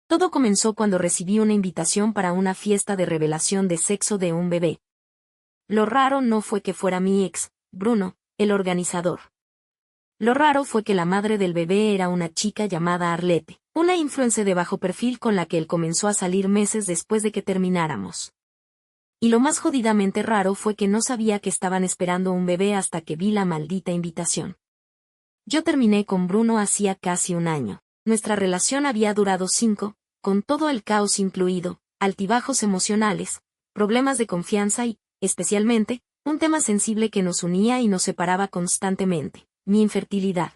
Todo comenzó cuando recibí una invitación para una fiesta de revelación de sexo de un bebé. Lo raro no fue que fuera mi ex, Bruno, el organizador. Lo raro fue que la madre del bebé era una chica llamada Arlette, una influencer de bajo perfil con la que él comenzó a salir meses después de que termináramos. Y lo más jodidamente raro fue que no sabía que estaban esperando un bebé hasta que vi la maldita invitación. Yo terminé con Bruno hacía casi un año. Nuestra relación había durado 5, con todo el caos incluido, altibajos emocionales, problemas de confianza y, especialmente, un tema sensible que nos unía y nos separaba constantemente, mi infertilidad.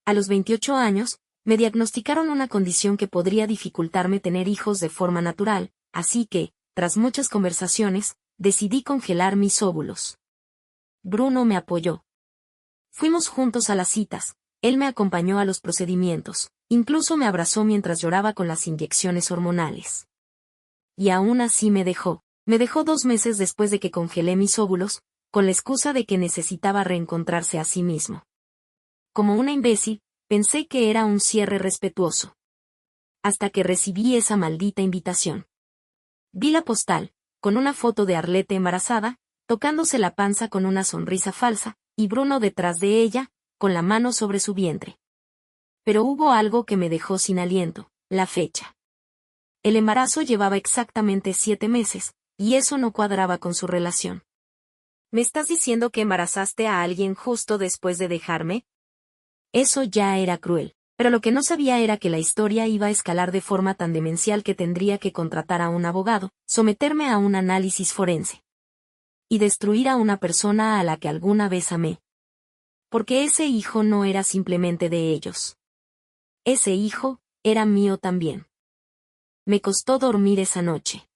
A los 28 años, me diagnosticaron una condición que podría dificultarme tener hijos de forma natural, así que, tras muchas conversaciones, decidí congelar mis óvulos. Bruno me apoyó. Fuimos juntos a las citas, él me acompañó a los procedimientos, incluso me abrazó mientras lloraba con las inyecciones hormonales. Y aún así me dejó 2 meses después de que congelé mis óvulos, con la excusa de que necesitaba reencontrarse a sí mismo. Como una imbécil, pensé que era un cierre respetuoso. Hasta que recibí esa maldita invitación. Vi la postal, con una foto de Arlette embarazada, tocándose la panza con una sonrisa falsa, y Bruno detrás de ella, con la mano sobre su vientre. Pero hubo algo que me dejó sin aliento, la fecha. El embarazo llevaba exactamente 7 meses, y eso no cuadraba con su relación. ¿Me estás diciendo que embarazaste a alguien justo después de dejarme? Eso ya era cruel, pero lo que no sabía era que la historia iba a escalar de forma tan demencial que tendría que contratar a un abogado, someterme a un análisis forense. Y destruir a una persona a la que alguna vez amé. Porque ese hijo no era simplemente de ellos. Ese hijo, era mío también. Me costó dormir esa noche.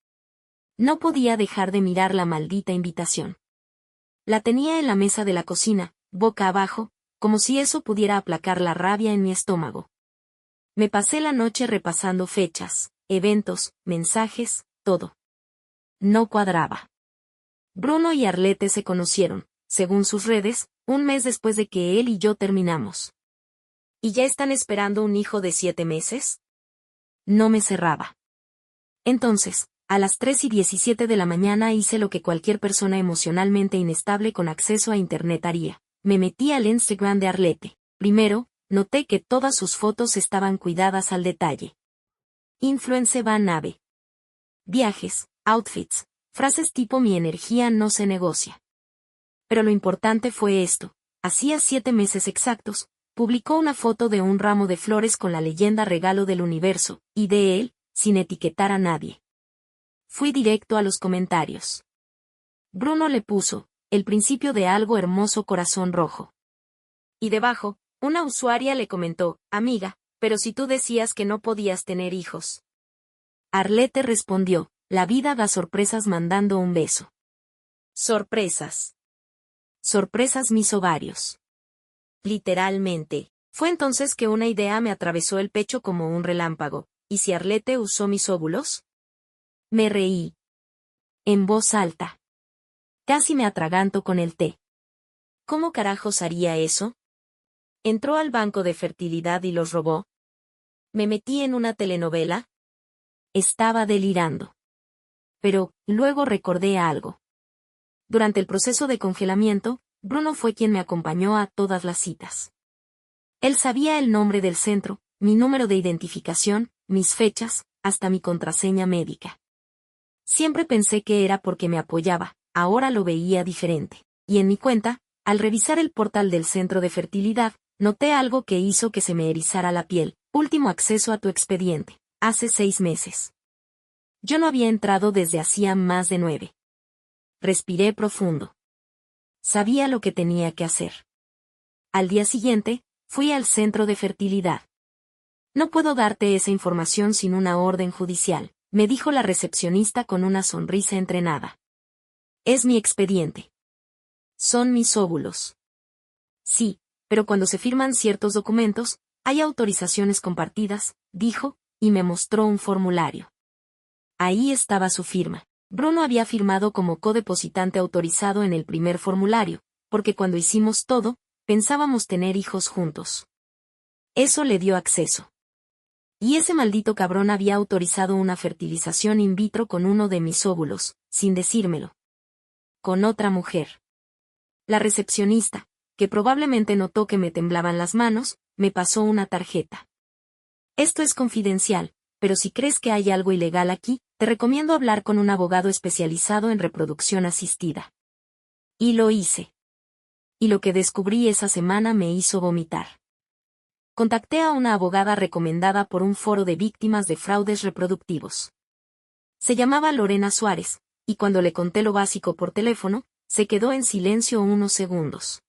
No podía dejar de mirar la maldita invitación. La tenía en la mesa de la cocina, boca abajo, como si eso pudiera aplacar la rabia en mi estómago. Me pasé la noche repasando fechas, eventos, mensajes, todo. No cuadraba. Bruno y Arlette se conocieron, según sus redes, un mes después de que él y yo terminamos. ¿Y ya están esperando un hijo de 7 meses? No me cerraba. Entonces, a las 3:17 de la mañana hice lo que cualquier persona emocionalmente inestable con acceso a internet haría. Me metí al Instagram de Arlette. Primero, noté que todas sus fotos estaban cuidadas al detalle. Influencer Van Ave. Viajes, outfits, frases tipo mi energía no se negocia. Pero lo importante fue esto. Hacía 7 meses exactos, publicó una foto de un ramo de flores con la leyenda regalo del universo, y de él, sin etiquetar a nadie. Fui directo a los comentarios. Bruno le puso, el principio de algo hermoso corazón rojo. Y debajo, una usuaria le comentó, amiga, pero si tú decías que no podías tener hijos. Arlette respondió, la vida da sorpresas mandando un beso. Sorpresas. Sorpresas mis ovarios. Literalmente. Fue entonces que una idea me atravesó el pecho como un relámpago. ¿Y si Arlette usó mis óvulos? Me reí. En voz alta. Casi me atraganto con el té. ¿Cómo carajos haría eso? ¿Entró al banco de fertilidad y los robó? ¿Me metí en una telenovela? Estaba delirando. Pero, luego recordé algo. Durante el proceso de congelamiento, Bruno fue quien me acompañó a todas las citas. Él sabía el nombre del centro, mi número de identificación, mis fechas, hasta mi contraseña médica. Siempre pensé que era porque me apoyaba, ahora lo veía diferente. Y en mi cuenta, al revisar el portal del centro de fertilidad, noté algo que hizo que se me erizara la piel. Último acceso a tu expediente. Hace 6 meses. Yo no había entrado desde hacía más de 9. Respiré profundo. Sabía lo que tenía que hacer. Al día siguiente, fui al centro de fertilidad. No puedo darte esa información sin una orden judicial, me dijo la recepcionista con una sonrisa entrenada. Es mi expediente. Son mis óvulos. Sí, pero cuando se firman ciertos documentos, hay autorizaciones compartidas, dijo, y me mostró un formulario. Ahí estaba su firma. Bruno había firmado como codepositante autorizado en el primer formulario, porque cuando hicimos todo, pensábamos tener hijos juntos. Eso le dio acceso. Y ese maldito cabrón había autorizado una fertilización in vitro con uno de mis óvulos, sin decírmelo. Con otra mujer. La recepcionista, que probablemente notó que me temblaban las manos, me pasó una tarjeta. Esto es confidencial, pero si crees que hay algo ilegal aquí, te recomiendo hablar con un abogado especializado en reproducción asistida. Y lo hice. Y lo que descubrí esa semana me hizo vomitar. Contacté a una abogada recomendada por un foro de víctimas de fraudes reproductivos. Se llamaba Lorena Suárez, y cuando le conté lo básico por teléfono, se quedó en silencio unos segundos.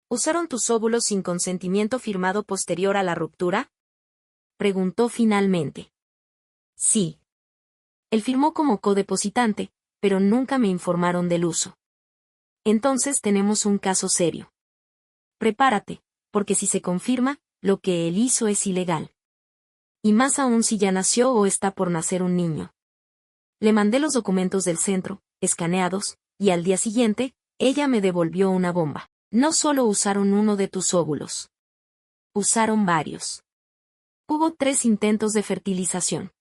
¿Usaron tus óvulos sin consentimiento firmado posterior a la ruptura? Preguntó finalmente. Sí. Él firmó como codepositante, pero nunca me informaron del uso. Entonces tenemos un caso serio. Prepárate, porque si se confirma, lo que él hizo es ilegal. Y más aún si ya nació o está por nacer un niño. Le mandé los documentos del centro, escaneados, y al día siguiente, ella me devolvió una bomba. No solo usaron uno de tus óvulos. Usaron varios. Hubo 3 intentos de fertilización.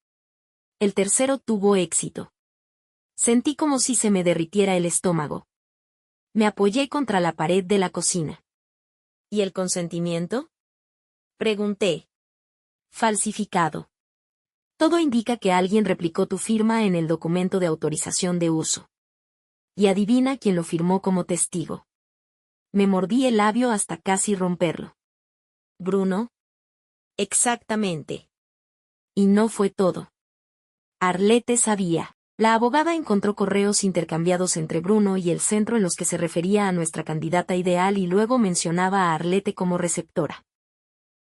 El tercero tuvo éxito. Sentí como si se me derritiera el estómago. Me apoyé contra la pared de la cocina. ¿Y el consentimiento? Pregunté. Falsificado. Todo indica que alguien replicó tu firma en el documento de autorización de uso. Y adivina quién lo firmó como testigo. Me mordí el labio hasta casi romperlo. ¿Bruno? Exactamente. Y no fue todo. Arlette sabía. La abogada encontró correos intercambiados entre Bruno y el centro en los que se refería a nuestra candidata ideal y luego mencionaba a Arlette como receptora.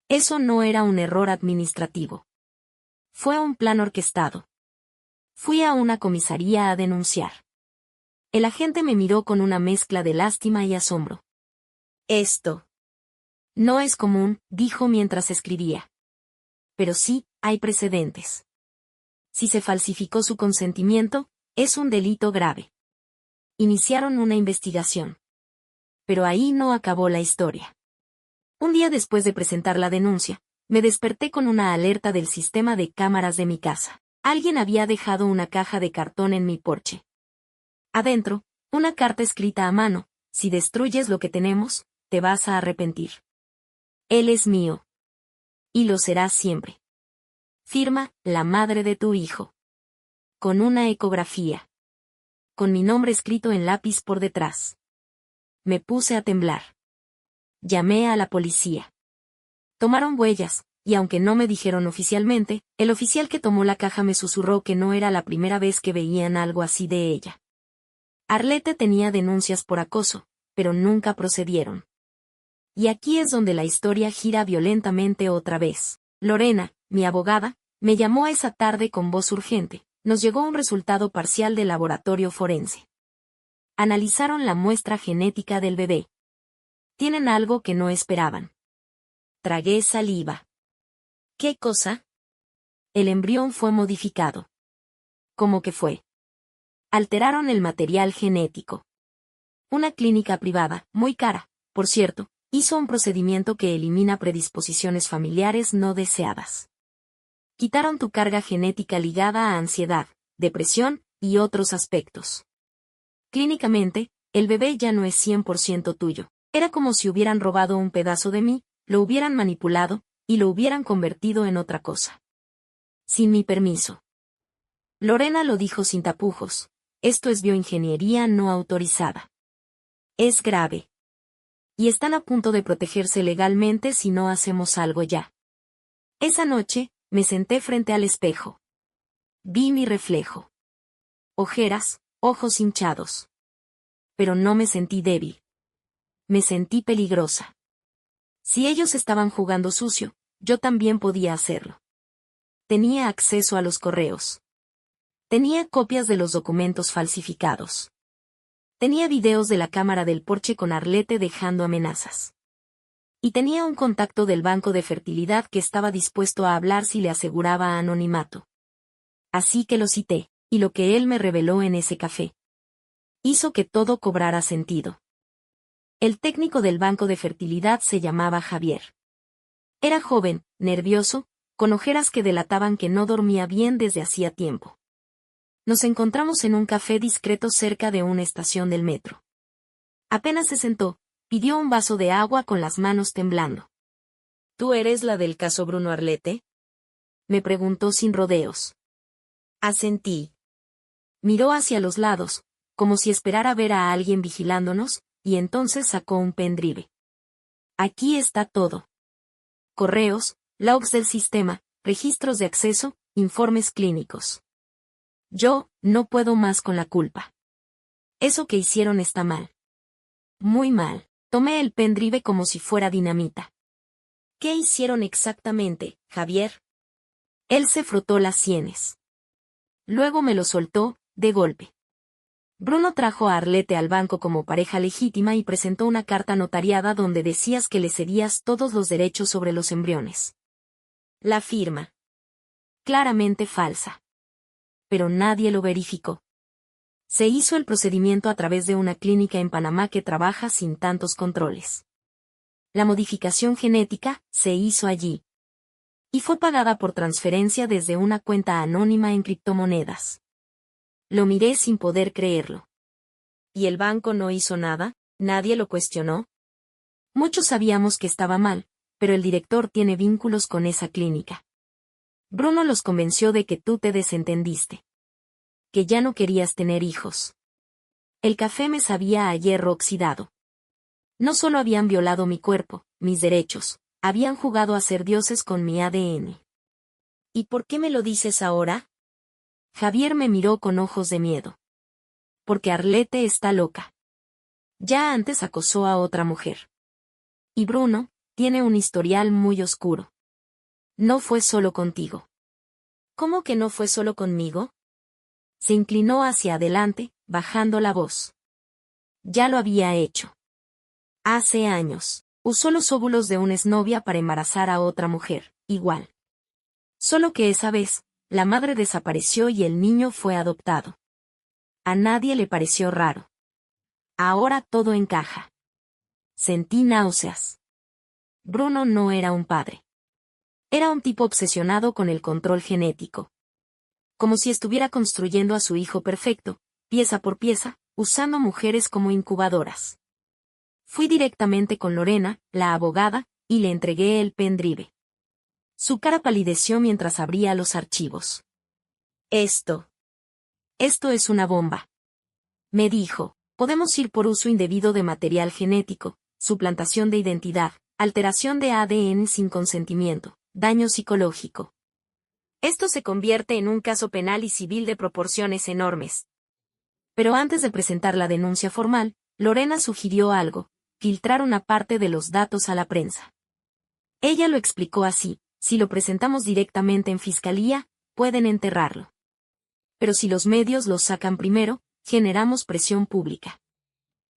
Eso no era un error administrativo. Fue un plan orquestado. Fui a una comisaría a denunciar. El agente me miró con una mezcla de lástima y asombro. Esto no es común, dijo mientras escribía. Pero sí, hay precedentes. Si se falsificó su consentimiento, es un delito grave. Iniciaron una investigación. Pero ahí no acabó la historia. Un día después de presentar la denuncia, me desperté con una alerta del sistema de cámaras de mi casa. Alguien había dejado una caja de cartón en mi porche. Adentro, una carta escrita a mano: si destruyes lo que tenemos, te vas a arrepentir. Él es mío. Y lo será siempre. Firma, la madre de tu hijo. Con una ecografía. Con mi nombre escrito en lápiz por detrás. Me puse a temblar. Llamé a la policía. Tomaron huellas, y aunque no me dijeron oficialmente, el oficial que tomó la caja me susurró que no era la primera vez que veían algo así de ella. Arlette tenía denuncias por acoso, pero nunca procedieron. Y aquí es donde la historia gira violentamente otra vez. Lorena, mi abogada, me llamó esa tarde con voz urgente. Nos llegó un resultado parcial del laboratorio forense. Analizaron la muestra genética del bebé. Tienen algo que no esperaban. Tragué saliva. ¿Qué cosa? El embrión fue modificado. ¿Cómo que fue? Alteraron el material genético. Una clínica privada, muy cara, por cierto, hizo un procedimiento que elimina predisposiciones familiares no deseadas. Quitaron tu carga genética ligada a ansiedad, depresión y otros aspectos. Clínicamente, el bebé ya no es 100% tuyo. Era como si hubieran robado un pedazo de mí, lo hubieran manipulado, y lo hubieran convertido en otra cosa. Sin mi permiso. Lorena lo dijo sin tapujos: esto es bioingeniería no autorizada. Es grave. Y están a punto de protegerse legalmente si no hacemos algo ya. Esa noche, me senté frente al espejo. Vi mi reflejo. Ojeras, ojos hinchados. Pero no me sentí débil. Me sentí peligrosa. Si ellos estaban jugando sucio, yo también podía hacerlo. Tenía acceso a los correos. Tenía copias de los documentos falsificados. Tenía videos de la cámara del porche con Arlette dejando amenazas. Y tenía un contacto del banco de fertilidad que estaba dispuesto a hablar si le aseguraba anonimato. Así que lo cité, y lo que él me reveló en ese café hizo que todo cobrara sentido. El técnico del banco de fertilidad se llamaba Javier. Era joven, nervioso, con ojeras que delataban que no dormía bien desde hacía tiempo. Nos encontramos en un café discreto cerca de una estación del metro. Apenas se sentó, pidió un vaso de agua con las manos temblando. ¿Tú eres la del caso Bruno Arlete? Me preguntó sin rodeos. Asentí. Miró hacia los lados, como si esperara ver a alguien vigilándonos, y entonces sacó un pendrive. Aquí está todo. Correos, logs del sistema, registros de acceso, informes clínicos. Yo, no puedo más con la culpa. Eso que hicieron está mal. Muy mal. Tomé el pendrive como si fuera dinamita. ¿Qué hicieron exactamente, Javier? Él se frotó las sienes. Luego me lo soltó, de golpe. Bruno trajo a Arlete al banco como pareja legítima y presentó una carta notariada donde decías que le cedías todos los derechos sobre los embriones. La firma. Claramente falsa. Pero nadie lo verificó. Se hizo el procedimiento a través de una clínica en Panamá que trabaja sin tantos controles. La modificación genética se hizo allí. Y fue pagada por transferencia desde una cuenta anónima en criptomonedas. Lo miré sin poder creerlo. ¿Y el banco no hizo nada? ¿Nadie lo cuestionó? Muchos sabíamos que estaba mal, pero el director tiene vínculos con esa clínica. Bruno los convenció de que tú te desentendiste. Que ya no querías tener hijos. El café me sabía a hierro oxidado. No solo habían violado mi cuerpo, mis derechos, habían jugado a ser dioses con mi ADN. ¿Y por qué me lo dices ahora? Javier me miró con ojos de miedo. Porque Arlete está loca. Ya antes acosó a otra mujer. Y Bruno, tiene un historial muy oscuro. No fue solo contigo. ¿Cómo que no fue solo conmigo? Se inclinó hacia adelante, bajando la voz. Ya lo había hecho. Hace años, usó los óvulos de una exnovia para embarazar a otra mujer, igual. Solo que esa vez, la madre desapareció y el niño fue adoptado. A nadie le pareció raro. Ahora todo encaja. Sentí náuseas. Bruno no era un padre. Era un tipo obsesionado con el control genético. Como si estuviera construyendo a su hijo perfecto, pieza por pieza, usando mujeres como incubadoras. Fui directamente con Lorena, la abogada, y le entregué el pendrive. Su cara palideció mientras abría los archivos. Esto es una bomba. Me dijo, podemos ir por uso indebido de material genético, suplantación de identidad, alteración de ADN sin consentimiento, daño psicológico. Esto se convierte en un caso penal y civil de proporciones enormes. Pero antes de presentar la denuncia formal, Lorena sugirió algo, filtrar una parte de los datos a la prensa. Ella lo explicó así, si lo presentamos directamente en fiscalía, pueden enterrarlo. Pero si los medios lo sacan primero, generamos presión pública.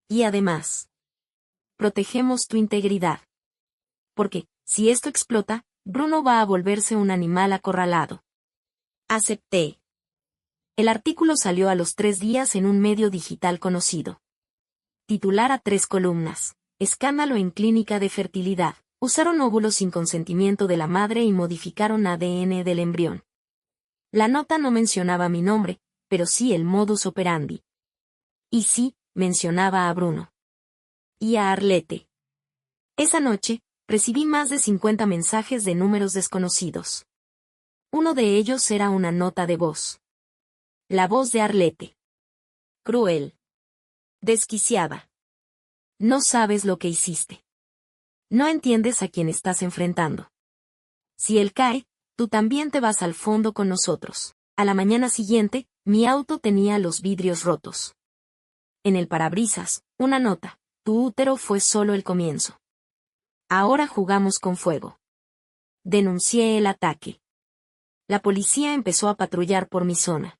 Y además, protegemos tu integridad. Porque, si esto explota, Bruno va a volverse un animal acorralado. Acepté. El artículo salió a los 3 días en un medio digital conocido. Titular a 3 columnas. Escándalo en clínica de fertilidad. Usaron óvulos sin consentimiento de la madre y modificaron ADN del embrión. La nota no mencionaba mi nombre, pero sí el modus operandi. Y sí, mencionaba a Bruno. Y a Arlete. Esa noche, recibí más de 50 mensajes de números desconocidos. Uno de ellos era una nota de voz. La voz de Arlete. Cruel. Desquiciada. No sabes lo que hiciste. No entiendes a quién estás enfrentando. Si él cae, tú también te vas al fondo con nosotros. A la mañana siguiente, mi auto tenía los vidrios rotos. En el parabrisas, una nota. Tu útero fue solo el comienzo. Ahora jugamos con fuego. Denuncié el ataque. La policía empezó a patrullar por mi zona.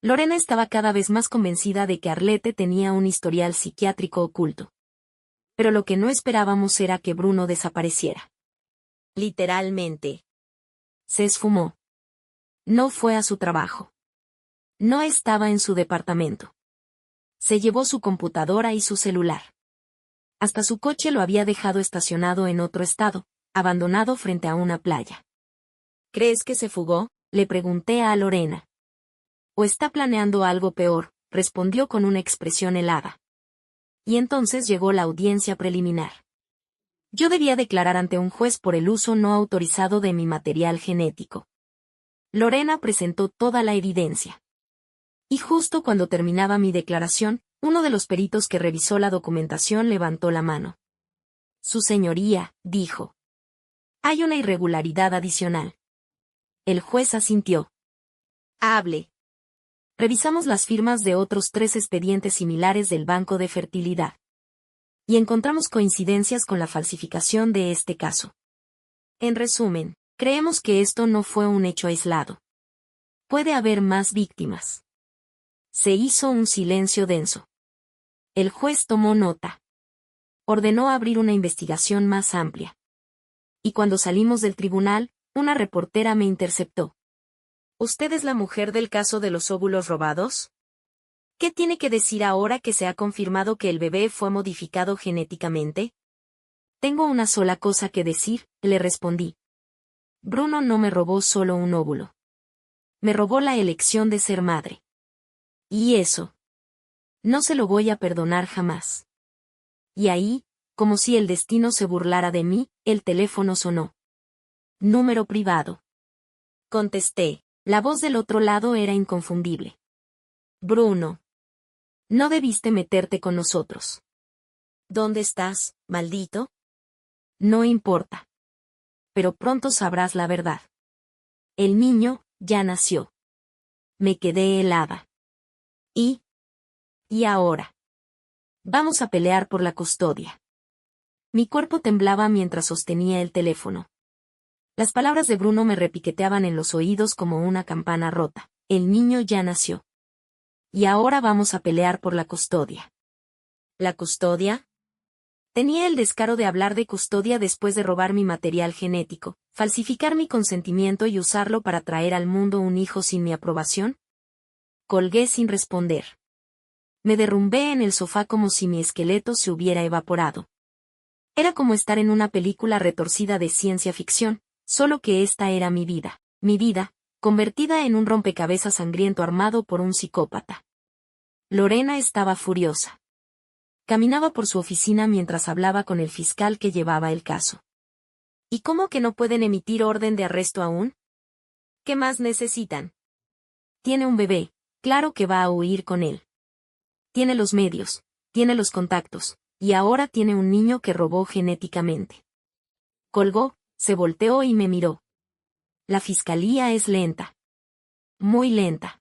Lorena estaba cada vez más convencida de que Arlete tenía un historial psiquiátrico oculto. Pero lo que no esperábamos era que Bruno desapareciera. Literalmente. Se esfumó. No fue a su trabajo. No estaba en su departamento. Se llevó su computadora y su celular. Hasta su coche lo había dejado estacionado en otro estado, abandonado frente a una playa. ¿Crees que se fugó?, le pregunté a Lorena. ¿O está planeando algo peor?, respondió con una expresión helada. Y entonces llegó la audiencia preliminar. Yo debía declarar ante un juez por el uso no autorizado de mi material genético. Lorena presentó toda la evidencia. Y justo cuando terminaba mi declaración, uno de los peritos que revisó la documentación levantó la mano. Su señoría, dijo. Hay una irregularidad adicional. El juez asintió. Hable. Revisamos las firmas de otros 3 expedientes similares del Banco de Fertilidad. Y encontramos coincidencias con la falsificación de este caso. En resumen, creemos que esto no fue un hecho aislado. Puede haber más víctimas. Se hizo un silencio denso. El juez tomó nota. Ordenó abrir una investigación más amplia. Y cuando salimos del tribunal, una reportera me interceptó. ¿Usted es la mujer del caso de los óvulos robados? ¿Qué tiene que decir ahora que se ha confirmado que el bebé fue modificado genéticamente? Tengo una sola cosa que decir, le respondí. Bruno no me robó solo un óvulo. Me robó la elección de ser madre. Y eso. No se lo voy a perdonar jamás. Y ahí, como si el destino se burlara de mí, el teléfono sonó. Número privado. Contesté. La voz del otro lado era inconfundible. Bruno. No debiste meterte con nosotros. ¿Dónde estás, maldito? No importa. Pero pronto sabrás la verdad. El niño, ya nació. Me quedé helada. ¿Y ahora? Vamos a pelear por la custodia. Mi cuerpo temblaba mientras sostenía el teléfono. Las palabras de Bruno me repiqueteaban en los oídos como una campana rota. El niño ya nació. Y ahora vamos a pelear por la custodia. ¿La custodia? Tenía el descaro de hablar de custodia después de robar mi material genético, falsificar mi consentimiento y usarlo para traer al mundo un hijo sin mi aprobación. Colgué sin responder. Me derrumbé en el sofá como si mi esqueleto se hubiera evaporado. Era como estar en una película retorcida de ciencia ficción, solo que esta era mi vida, convertida en un rompecabezas sangriento armado por un psicópata. Lorena estaba furiosa. Caminaba por su oficina mientras hablaba con el fiscal que llevaba el caso. ¿Y cómo que no pueden emitir orden de arresto aún? ¿Qué más necesitan? Tiene un bebé, claro que va a huir con él. Tiene los medios, tiene los contactos, y ahora tiene un niño que robó genéticamente. Colgó, se volteó y me miró. La fiscalía es lenta. Muy lenta.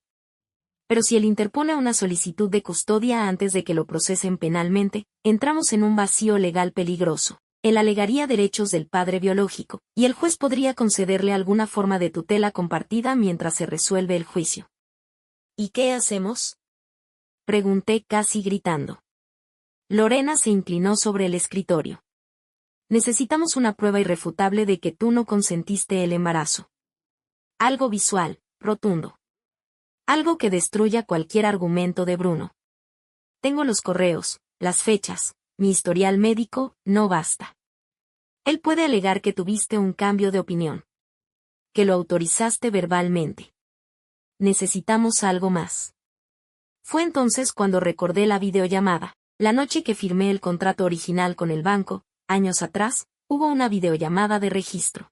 Pero si él interpone una solicitud de custodia antes de que lo procesen penalmente, entramos en un vacío legal peligroso. Él alegaría derechos del padre biológico, y el juez podría concederle alguna forma de tutela compartida mientras se resuelve el juicio. ¿Y qué hacemos?, pregunté casi gritando. Lorena se inclinó sobre el escritorio. Necesitamos una prueba irrefutable de que tú no consentiste el embarazo. Algo visual, rotundo. Algo que destruya cualquier argumento de Bruno. Tengo los correos, las fechas, mi historial médico, no basta. Él puede alegar que tuviste un cambio de opinión. Que lo autorizaste verbalmente. Necesitamos algo más. Fue entonces cuando recordé la videollamada. La noche que firmé el contrato original con el banco, años atrás, hubo una videollamada de registro.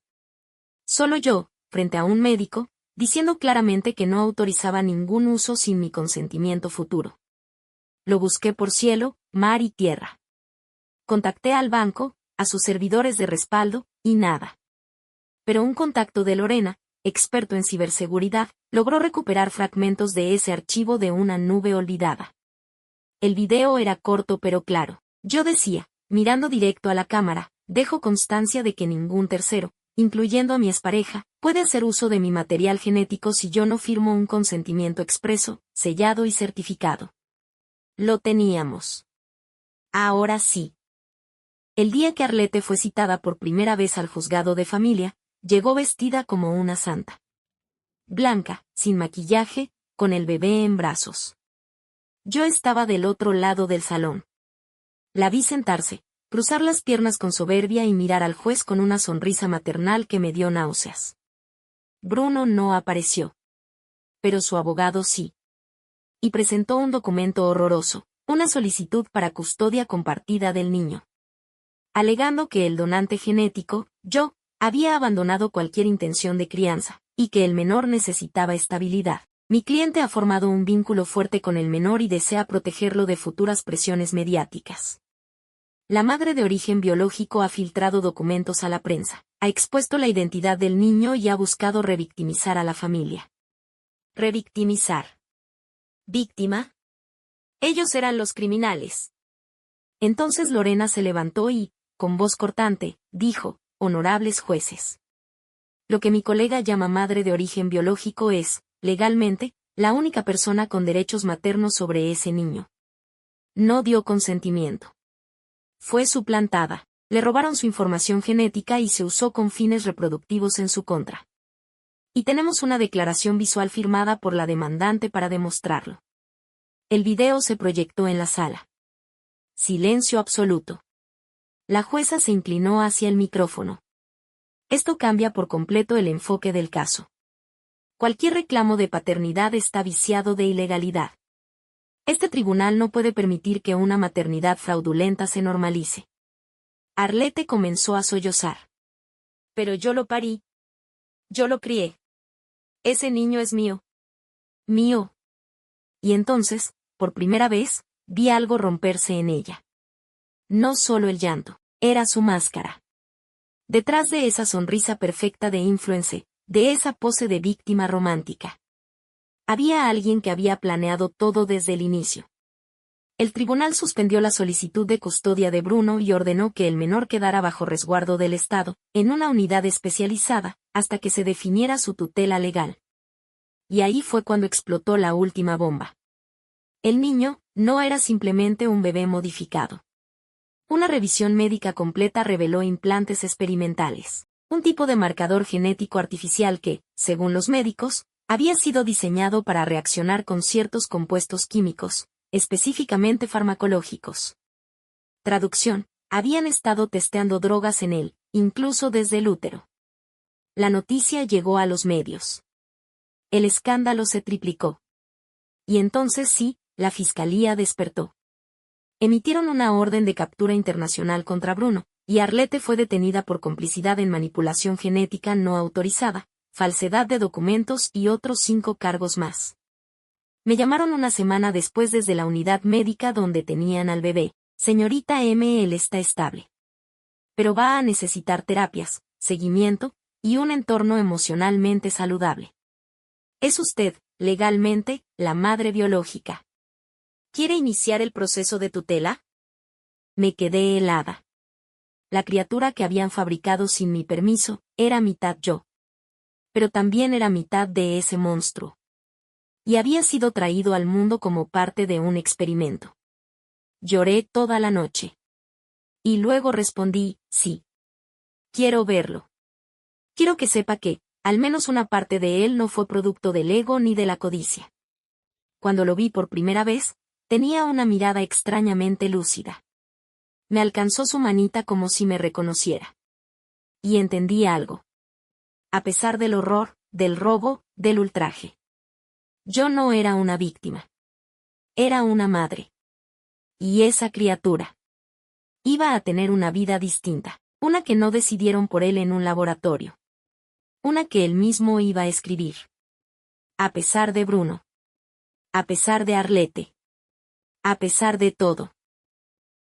Solo yo, frente a un médico, diciendo claramente que no autorizaba ningún uso sin mi consentimiento futuro. Lo busqué por cielo, mar y tierra. Contacté al banco, a sus servidores de respaldo, y nada. Pero un contacto de Lorena, experto en ciberseguridad, logró recuperar fragmentos de ese archivo de una nube olvidada. El video era corto pero claro. Yo decía, mirando directo a la cámara, dejo constancia de que ningún tercero, incluyendo a mi expareja, puede hacer uso de mi material genético si yo no firmo un consentimiento expreso, sellado y certificado. Lo teníamos. Ahora sí. El día que Arlette fue citada por primera vez al juzgado de familia, llegó vestida como una santa. Blanca, sin maquillaje, con el bebé en brazos. Yo estaba del otro lado del salón. La vi sentarse, cruzar las piernas con soberbia y mirar al juez con una sonrisa maternal que me dio náuseas. Bruno no apareció. Pero su abogado sí. Y presentó un documento horroroso, una solicitud para custodia compartida del niño. Alegando que el donante genético, yo, había abandonado cualquier intención de crianza, y que el menor necesitaba estabilidad. Mi cliente ha formado un vínculo fuerte con el menor y desea protegerlo de futuras presiones mediáticas. La madre de origen biológico ha filtrado documentos a la prensa, ha expuesto la identidad del niño y ha buscado revictimizar a la familia. Revictimizar. ¿Víctima? Ellos eran los criminales. Entonces Lorena se levantó y, con voz cortante, dijo: honorables jueces. Lo que mi colega llama madre de origen biológico es, legalmente, la única persona con derechos maternos sobre ese niño. No dio consentimiento. Fue suplantada, le robaron su información genética y se usó con fines reproductivos en su contra. Y tenemos una declaración visual firmada por la demandante para demostrarlo. El video se proyectó en la sala. Silencio absoluto. La jueza se inclinó hacia el micrófono. Esto cambia por completo el enfoque del caso. Cualquier reclamo de paternidad está viciado de ilegalidad. Este tribunal no puede permitir que una maternidad fraudulenta se normalice. Arlette comenzó a sollozar. Pero yo lo parí. Yo lo crié. Ese niño es mío. Mío. Y entonces, por primera vez, vi algo romperse en ella. No solo el llanto, era su máscara. Detrás de esa sonrisa perfecta de influence, de esa pose de víctima romántica, había alguien que había planeado todo desde el inicio. El tribunal suspendió la solicitud de custodia de Bruno y ordenó que el menor quedara bajo resguardo del Estado, en una unidad especializada, hasta que se definiera su tutela legal. Y ahí fue cuando explotó la última bomba. El niño no era simplemente un bebé modificado. Una revisión médica completa reveló implantes experimentales, un tipo de marcador genético artificial que, según los médicos, había sido diseñado para reaccionar con ciertos compuestos químicos, específicamente farmacológicos. Traducción: habían estado testeando drogas en él, incluso desde el útero. La noticia llegó a los medios. El escándalo se triplicó. Y entonces sí, la fiscalía despertó. Emitieron una orden de captura internacional contra Bruno, y Arlette fue detenida por complicidad en manipulación genética no autorizada, falsedad de documentos y otros 5 cargos más. Me llamaron una semana después desde la unidad médica donde tenían al bebé. Señorita M. Él está estable. Pero va a necesitar terapias, seguimiento, y un entorno emocionalmente saludable. Es usted, legalmente, la madre biológica. ¿Quiere iniciar el proceso de tutela? Me quedé helada. La criatura que habían fabricado sin mi permiso, era mitad yo. Pero también era mitad de ese monstruo. Y había sido traído al mundo como parte de un experimento. Lloré toda la noche. Y luego respondí: sí. Quiero verlo. Quiero que sepa que, al menos una parte de él no fue producto del ego ni de la codicia. Cuando lo vi por primera vez, tenía una mirada extrañamente lúcida. Me alcanzó su manita como si me reconociera. Y entendí algo. A pesar del horror, del robo, del ultraje. Yo no era una víctima. Era una madre. Y esa criatura iba a tener una vida distinta, una que no decidieron por él en un laboratorio. Una que él mismo iba a escribir. A pesar de Bruno. A pesar de Arlette. A pesar de todo.